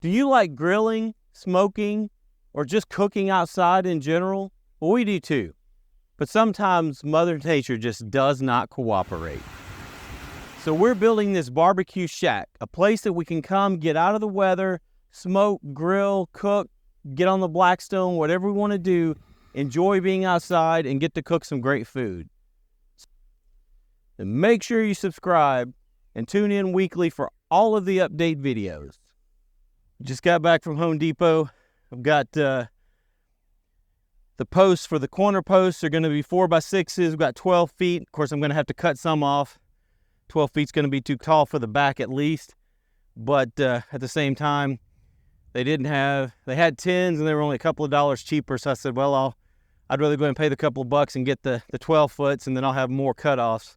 Do you like grilling, smoking, or just cooking outside in general? Well, we do too. But sometimes Mother Nature just does not cooperate. So we're building this barbecue shack, a place that we can come, get out of the weather, smoke, grill, cook, get on the Blackstone, whatever we want to do, enjoy being outside, and get to cook some great food. And make sure you subscribe and tune in weekly for all of the update videos. Just got back from Home Depot. I've got the posts for the corner posts are going to be 4x6s. We've got 12 feet. Of course, I'm going to have to cut some off. 12 feet's going to be too tall for the back at least. But at the same time, they had 10s and they were only a couple of dollars cheaper. So I said, well, I'd rather go ahead and pay the couple of bucks and get the 12 foots, and then I'll have more cutoffs.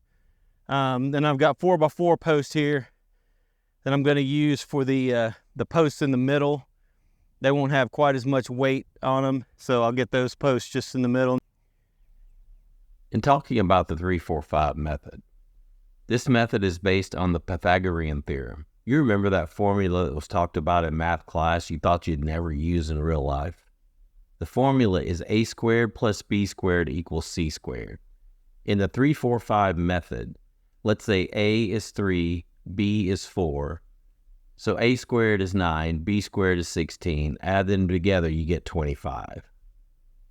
Then I've got 4x4 posts here that I'm going to use for the posts in the middle. They won't have quite as much weight on them, so I'll get those posts just in the middle. In talking about the 3-4-5 method, this method is based on the Pythagorean theorem. You remember that formula that was talked about in math class you thought you'd never use in real life? The formula is a squared plus b squared equals c squared. In the 3-4-5 method, let's say a is 3, b is 4. So a squared is 9, b squared is 16. Add them together, you get 25.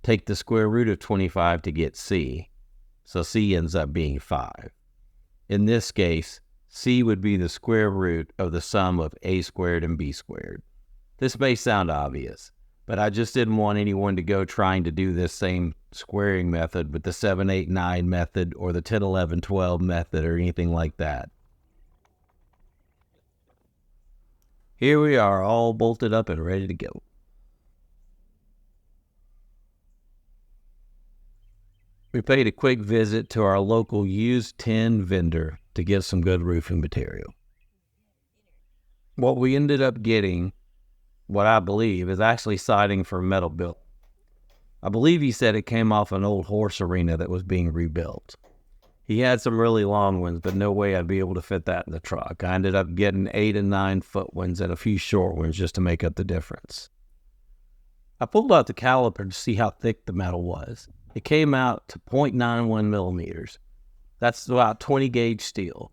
Take the square root of 25 to get c. So c ends up being 5. In this case, c would be the square root of the sum of a squared and b squared. This may sound obvious, but I just didn't want anyone to go trying to do this same squaring method with the 7, 8, 9 method or the 10, 11, 12 method or anything like that. Here we are, all bolted up and ready to go. We paid a quick visit to our local used tin vendor to get some good roofing material. What we ended up getting, what I believe, is actually siding for metal built. I believe he said it came off an old horse arena that was being rebuilt. He had some really long ones, but no way I'd be able to fit that in the truck. I ended up getting 8 and 9 foot ones and a few short ones just to make up the difference. I pulled out the caliper to see how thick the metal was. It came out to 0.91 millimeters. That's about 20 gauge steel.